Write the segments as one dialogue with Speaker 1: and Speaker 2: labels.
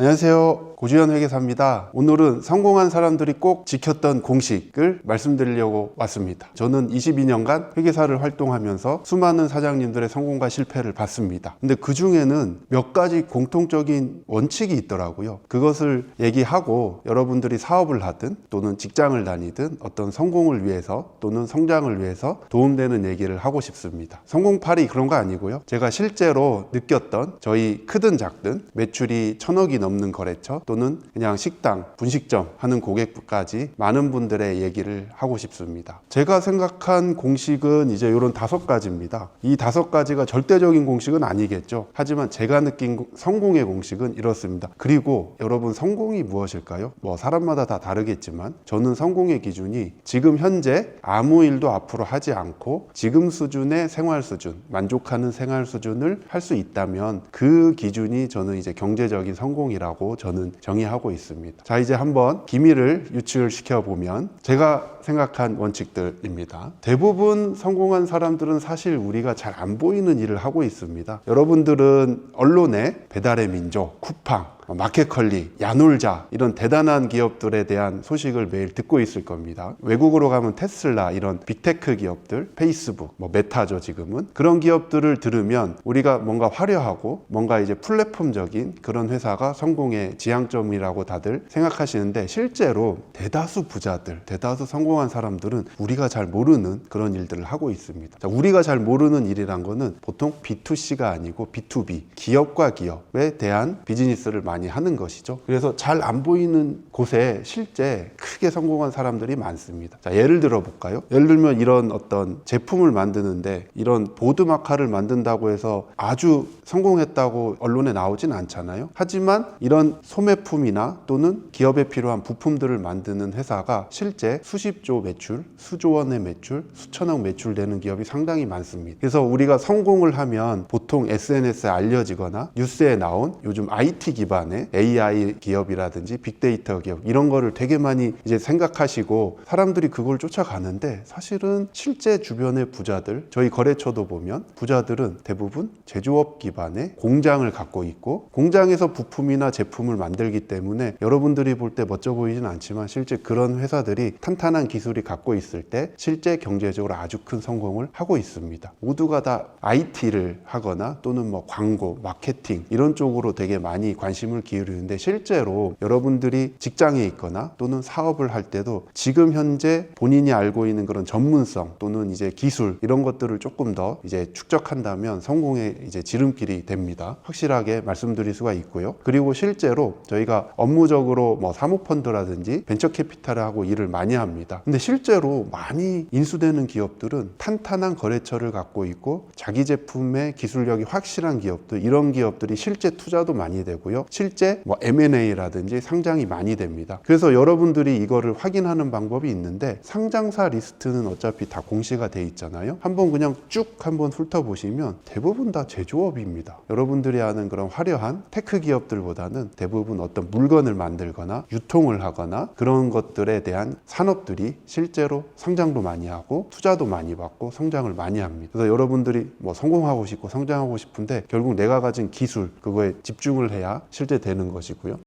Speaker 1: 안녕하세요. 고주현 회계사입니다. 오늘은 성공한 사람들이 꼭 지켰던 공식을 말씀드리려고 왔습니다. 저는 22년간 회계사를 활동하면서 수많은 사장님들의 성공과 실패를 봤습니다. 근데 그 중에는 몇 가지 공통적인 원칙이 있더라고요. 그것을 얘기하고 여러분들이 사업을 하든 또는 직장을 다니든 어떤 성공을 위해서 또는 성장을 위해서 도움되는 얘기를 하고 싶습니다. 성공팔이 그런 거 아니고요. 제가 실제로 느꼈던 저희 크든 작든 매출이 1000억이 넘는 거래처 또는 그냥 식당, 분식점 하는 고객까지 많은 분들의 얘기를 하고 싶습니다. 제가 생각한 공식은 이제 이런 5가지입니다. 이 5가지가 절대적인 공식은 아니겠죠. 하지만 제가 느낀 성공의 공식은 이렇습니다. 그리고 여러분, 성공이 무엇일까요? 사람마다 다 다르겠지만 저는 성공의 기준이 지금 현재 아무 일도 앞으로 하지 않고 지금 수준의 생활 수준, 만족하는 생활 수준을 할 수 있다면 그 기준이 저는 이제 경제적인 성공이라고 저는 정의하고 있습니다. 자, 이제 한번 기밀을 유출시켜 보면 제가 생각한 원칙들입니다. 대부분 성공한 사람들은 사실 우리가 잘 안 보이는 일을 하고 있습니다. 여러분들은 언론에 배달의 민족, 쿠팡, 마켓컬리, 야놀자 이런 대단한 기업들에 대한 소식을 매일 듣고 있을 겁니다. 외국으로 가면 테슬라 이런 빅테크 기업들, 페이스북, 메타죠 지금은. 그런 기업들을 들으면 우리가 뭔가 화려하고 뭔가 이제 플랫폼적인 그런 회사가 성공의 지향점이라고 다들 생각하시는데, 실제로 대다수 부자들, 대다수 성공한 사람들은 우리가 잘 모르는 그런 일들을 하고 있습니다. 자, 우리가 잘 모르는 일이란 거는 보통 B2C가 아니고 B2B, 기업과 기업에 대한 비즈니스를 많이 하는 것이죠. 그래서 잘 안 보이는 곳에 실제 크게 성공한 사람들이 많습니다. 자, 예를 들어 볼까요? 예를 들면 이런 어떤 제품을 만드는데 이런 보드 마카를 만든다고 해서 아주 성공했다고 언론에 나오진 않잖아요. 하지만 이런 소매품이나 또는 기업에 필요한 부품들을 만드는 회사가 실제 수십조 매출, 수조 원의 매출, 수천억 매출되는 기업이 상당히 많습니다. 그래서 우리가 성공을 하면 보통 SNS에 알려지거나 뉴스에 나온 요즘 IT 기반의 AI 기업이라든지 빅데이터 기업 이런 거를 되게 많이 이제 생각하시고 사람들이 그걸 쫓아가는데, 사실은 실제 주변의 부자들, 저희 거래처도 보면 부자들은 대부분 제조업 기반의 공장을 갖고 있고 공장에서 부품이나 제품을 만들기 때문에 여러분들이 볼 때 멋져 보이진 않지만 실제 그런 회사들이 탄탄한 기술이 갖고 있을 때 실제 경제적으로 아주 큰 성공을 하고 있습니다. 모두가 다 IT를 하거나 또는 광고, 마케팅 이런 쪽으로 되게 많이 관심을 기울이는데, 실제로 여러분들이 직장에 있거나 또는 사업을 할 때도 지금 현재 본인이 알고 있는 그런 전문성 또는 이제 기술 이런 것들을 조금 더 이제 축적한다면 성공의 이제 지름길이 됩니다. 확실하게 말씀드릴 수가 있고요. 그리고 실제로 저희가 업무적으로 사모펀드라든지 벤처캐피탈을 하고 일을 많이 합니다. 근데 실제로 많이 인수되는 기업들은 탄탄한 거래처를 갖고 있고 자기 제품의 기술력이 확실한 기업들, 이런 기업들이 실제 투자도 많이 되고요. 실제 M&A라든지 상장이 많이 됩니다. 그래서 여러분들이 이거를 확인하는 방법이 있는데, 상장사 리스트는 어차피 다 공시가 돼 있잖아요. 한번 그냥 쭉 한번 훑어보시면 대부분 다 제조업입니다. 여러분들이 아는 그런 화려한 테크 기업들보다는 대부분 어떤 물건을 만들거나 유통을 하거나 그런 것들에 대한 산업들이 실제로 상장도 많이 하고 투자도 많이 받고 성장을 많이 합니다. 그래서 여러분들이 성공하고 싶고 성장하고 싶은데 결국 내가 가진 기술, 그거에 집중을 해야 실제 되는 것이고요.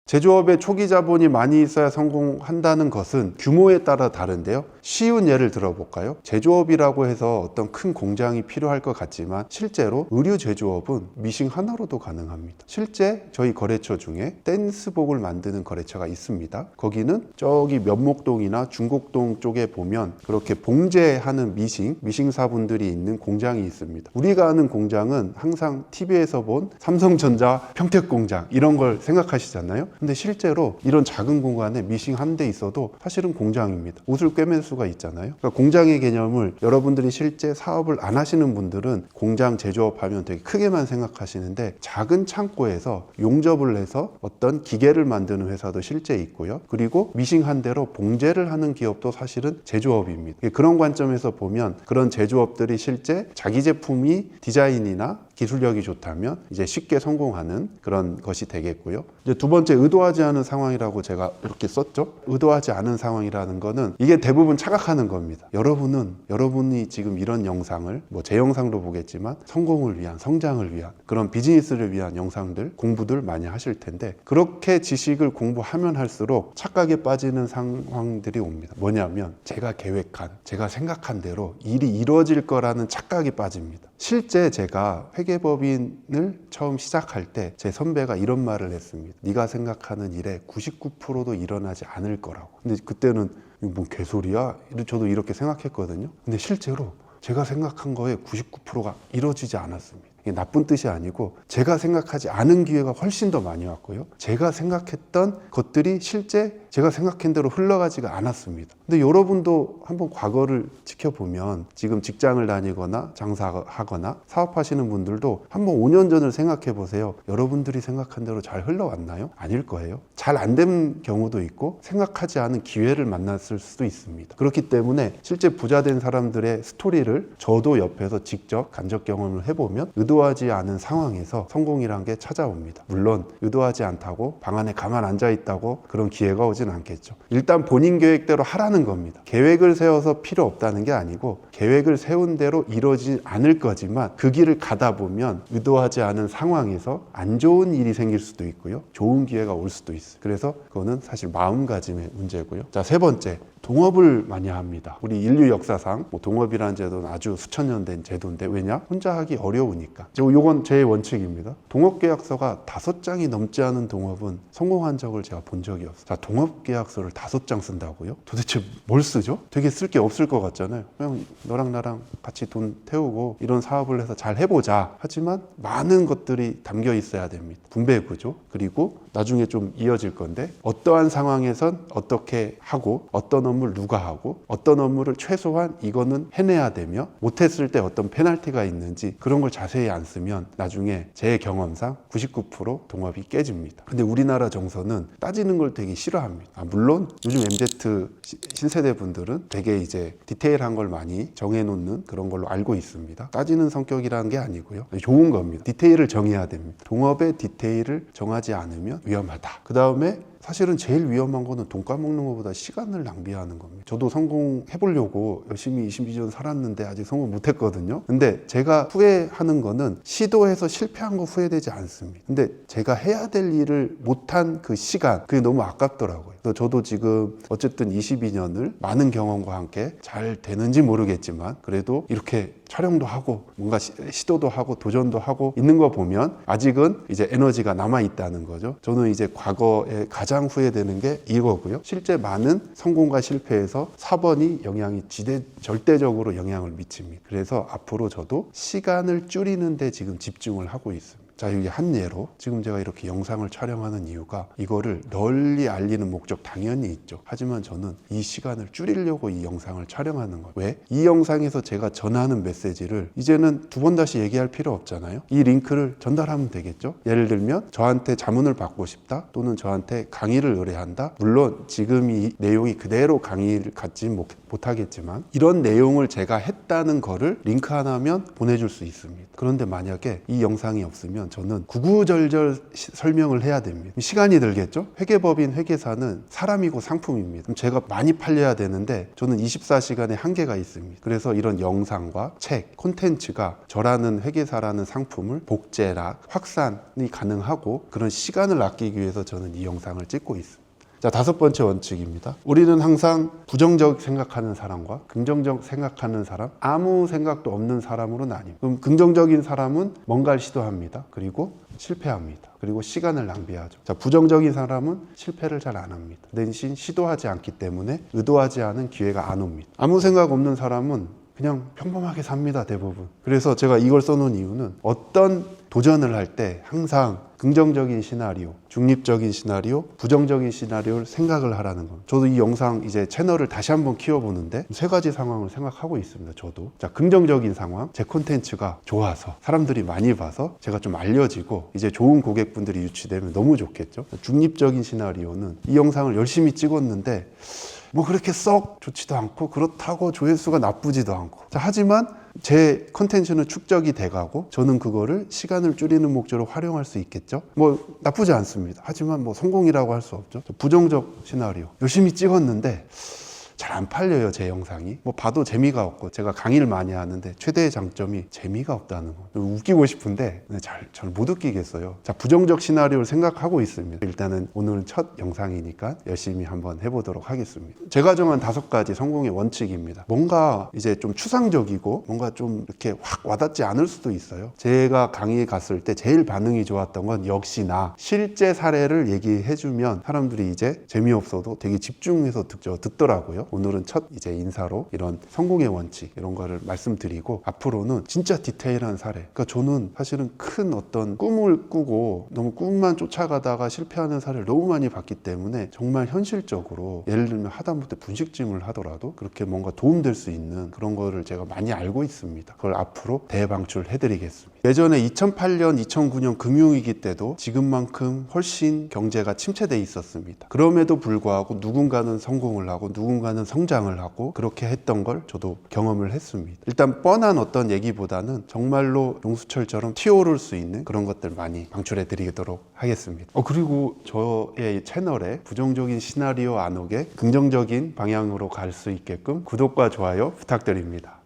Speaker 1: 제조업에 초기 자본이 많이 있어야 성공한다는 것은 규모에 따라 다른데요. 쉬운 예를 들어볼까요? 제조업이라고 해서 어떤 큰 공장이 필요할 것 같지만 실제로 의류 제조업은 미싱 하나로도 가능합니다. 실제 저희 거래처 중에 댄스복을 만드는 거래처가 있습니다. 거기는 저기 면목동이나 중곡동 쪽에 보면 그렇게 봉제하는 미싱사분들이 있는 공장이 있습니다. 우리가 아는 공장은 항상 TV에서 본 삼성전자 평택공장 이런 걸 생각하시잖아요. 근데 실제로 이런 작은 공간에 미싱 한 대 있어도 사실은 공장입니다. 옷을 꿰맬 수가 있잖아요. 그러니까 공장의 개념을 여러분들이 실제 사업을 안 하시는 분들은 공장 제조업 하면 되게 크게만 생각하시는데, 작은 창고에서 용접을 해서 어떤 기계를 만드는 회사도 실제 있고요. 그리고 미싱 한 대로 봉제를 하는 기업도 사실은 제조업입니다. 그런 관점에서 보면 그런 제조업들이 실제 자기 제품이 디자인이나 기술력이 좋다면 이제 쉽게 성공하는 그런 것이 되겠고요. 이제 두 번째, 의도하지 않은 상황이라고 제가 이렇게 썼죠. 의도하지 않은 상황이라는 거는 이게 대부분 착각하는 겁니다. 여러분이 지금 이런 영상을 제 영상도 보겠지만 성공을 위한, 성장을 위한 그런 비즈니스를 위한 영상들, 공부들 많이 하실 텐데 그렇게 지식을 공부하면 할수록 착각에 빠지는 상황들이 옵니다. 뭐냐면 제가 계획한, 제가 생각한 대로 일이 이루어질 거라는 착각에 빠집니다. 실제 제가 회계법인을 처음 시작할 때 제 선배가 이런 말을 했습니다. 네가 생각하는 일의 99%도 일어나지 않을 거라고. 근데 그때는 뭐 개소리야? 저도 이렇게 생각했거든요. 근데 실제로 제가 생각한 거에 99%가 이루어지지 않았습니다. 이게 나쁜 뜻이 아니고 제가 생각하지 않은 기회가 훨씬 더 많이 왔고요. 제가 생각했던 것들이 실제 제가 생각한 대로 흘러가지가 않았습니다. 근데 여러분도 한번 과거를 지켜보면 지금 직장을 다니거나 장사하거나 사업하시는 분들도 한번 5년 전을 생각해 보세요. 여러분들이 생각한 대로 잘 흘러왔나요? 아닐 거예요. 잘 안 된 경우도 있고 생각하지 않은 기회를 만났을 수도 있습니다. 그렇기 때문에 실제 부자 된 사람들의 스토리를 저도 옆에서 직접 간접 경험을 해보면 의도하지 않은 상황에서 성공이란 게 찾아옵니다. 물론 의도하지 않다고 방 안에 가만 앉아 있다고 그런 기회가 오진 않겠죠. 일단 본인 계획대로 하라는 겁니다. 계획을 세워서 필요 없다는 게 아니고 계획을 세운 대로 이루어지지 않을 거지만 그 길을 가다 보면 의도하지 않은 상황에서 안 좋은 일이 생길 수도 있고요. 좋은 기회가 올 수도 있어요. 그래서 그거는 사실 마음가짐의 문제고요. 자, 세 번째. 동업을 많이 합니다. 우리 인류 역사상 동업이라는 제도는 아주 수천 년 된 제도인데 왜냐? 혼자 하기 어려우니까. 이건 제 원칙입니다. 동업계약서가 5장이 넘지 않은 동업은 성공한 적을 제가 본 적이 없어요. 자, 동업계약서를 5장 쓴다고요? 도대체 뭘 쓰죠? 되게 쓸 게 없을 것 같잖아요. 그냥 너랑 나랑 같이 돈 태우고 이런 사업을 해서 잘 해보자. 하지만 많은 것들이 담겨 있어야 됩니다. 분배구조, 그리고 나중에 좀 이어질 건데 어떠한 상황에선 어떻게 하고 어떤 업무를 누가 하고 어떤 업무를 최소한 이거는 해내야 되며 못했을 때 어떤 페널티가 있는지 그런 걸 자세히 안 쓰면 나중에 제 경험상 99% 동업이 깨집니다. 근데 우리나라 정서는 따지는 걸 되게 싫어합니다. 물론 요즘 MZ 신세대 분들은 되게 이제 디테일한 걸 많이 정해놓는 그런 걸로 알고 있습니다. 따지는 성격이라는 게 아니고요. 좋은 겁니다. 디테일을 정해야 됩니다. 동업의 디테일을 정하지 않으면 위험하다. 그 다음에 사실은 제일 위험한 거는 돈 까먹는 것보다 시간을 낭비하는 겁니다. 저도 성공해보려고 열심히 22년 살았는데 아직 성공 못했거든요. 근데 제가 후회하는 거는 시도해서 실패한 거 후회되지 않습니다. 근데 제가 해야 될 일을 못한 그 시간, 그게 너무 아깝더라고요. 그래서 저도 지금 어쨌든 22년을 많은 경험과 함께 잘 되는지 모르겠지만 그래도 이렇게 촬영도 하고 뭔가 시도도 하고 도전도 하고 있는 거 보면 아직은 이제 에너지가 남아있다는 거죠. 저는 이제 과거에 가장 후회되는 게 이거고요. 실제 많은 성공과 실패에서 4번이 영향이 절대적으로 영향을 미칩니다. 그래서 앞으로 저도 시간을 줄이는 데 지금 집중을 하고 있습니다. 자, 여기 한 예로 지금 제가 이렇게 영상을 촬영하는 이유가 이거를 널리 알리는 목적 당연히 있죠. 하지만 저는 이 시간을 줄이려고 이 영상을 촬영하는 거예요. 왜? 이 영상에서 제가 전하는 메시지를 이제는 2번 다시 얘기할 필요 없잖아요. 이 링크를 전달하면 되겠죠. 예를 들면 저한테 자문을 받고 싶다 또는 저한테 강의를 의뢰한다. 물론 지금 이 내용이 그대로 강의를 갖지 못하겠지만 이런 내용을 제가 했다는 거를 링크 하나면 보내줄 수 있습니다. 그런데 만약에 이 영상이 없으면 저는 구구절절 설명을 해야 됩니다. 시간이 들겠죠? 회계법인 회계사는 사람이고 상품입니다. 그럼 제가 많이 팔려야 되는데 저는 24시간의 한계가 있습니다. 그래서 이런 영상과 책, 콘텐츠가 저라는 회계사라는 상품을 복제나 확산이 가능하고 그런 시간을 아끼기 위해서 저는 이 영상을 찍고 있습니다. 자, 5번째 원칙입니다. 우리는 항상 부정적 생각하는 사람과 긍정적 생각하는 사람, 아무 생각도 없는 사람으로 나뉩니다. 그럼 긍정적인 사람은 뭔가를 시도합니다. 그리고 실패합니다. 그리고 시간을 낭비하죠. 자, 부정적인 사람은 실패를 잘 안 합니다. 대신 시도하지 않기 때문에 의도하지 않은 기회가 안 옵니다. 아무 생각 없는 사람은 그냥 평범하게 삽니다, 대부분. 그래서 제가 이걸 써놓은 이유는 어떤 도전을 할 때 항상 긍정적인 시나리오, 중립적인 시나리오, 부정적인 시나리오를 생각을 하라는 겁니다. 저도 이 영상 이제 채널을 다시 한번 키워보는데 3가지 상황을 생각하고 있습니다. 저도. 자, 긍정적인 상황, 제 콘텐츠가 좋아서 사람들이 많이 봐서 제가 좀 알려지고 이제 좋은 고객분들이 유치되면 너무 좋겠죠. 중립적인 시나리오는 이 영상을 열심히 찍었는데 뭐 그렇게 썩 좋지도 않고 그렇다고 조회수가 나쁘지도 않고. 자, 하지만 제 컨텐츠는 축적이 돼가고 저는 그거를 시간을 줄이는 목적으로 활용할 수 있겠죠. 뭐 나쁘지 않습니다. 하지만 뭐 성공이라고 할 수 없죠. 부정적 시나리오 열심히 찍었는데 잘 안 팔려요, 제 영상이. 뭐 봐도 재미가 없고, 제가 강의를 많이 하는데 최대의 장점이 재미가 없다는 거. 웃기고 싶은데 잘 못 웃기겠어요. 자, 부정적 시나리오를 생각하고 있습니다. 일단은 오늘은 첫 영상이니까 열심히 한번 해보도록 하겠습니다. 제가 정한 5가지 성공의 원칙입니다. 뭔가 이제 좀 추상적이고 뭔가 좀 이렇게 확 와닿지 않을 수도 있어요. 제가 강의에 갔을 때 제일 반응이 좋았던 건 역시나 실제 사례를 얘기해주면 사람들이 이제 재미없어도 되게 집중해서 듣더라고요. 오늘은 첫 이제 인사로 이런 성공의 원칙 이런 거를 말씀드리고, 앞으로는 진짜 디테일한 사례. 그러니까 저는 사실은 큰 어떤 꿈을 꾸고 너무 꿈만 쫓아가다가 실패하는 사례를 너무 많이 봤기 때문에 정말 현실적으로, 예를 들면 하다못해 분식집을 하더라도 그렇게 뭔가 도움될 수 있는 그런 거를 제가 많이 알고 있습니다. 그걸 앞으로 대방출해 드리겠습니다. 예전에 2008년, 2009년 금융위기 때도 지금만큼 훨씬 경제가 침체돼 있었습니다. 그럼에도 불구하고 누군가는 성공을 하고 누군가는 성장을 하고 그렇게 했던 걸 저도 경험을 했습니다. 일단 뻔한 어떤 얘기보다는 정말로 용수철처럼 튀어오를 수 있는 그런 것들 많이 방출해 드리도록 하겠습니다. 그리고 저의 채널에 부정적인 시나리오 안 오게 긍정적인 방향으로 갈 수 있게끔 구독과 좋아요 부탁드립니다.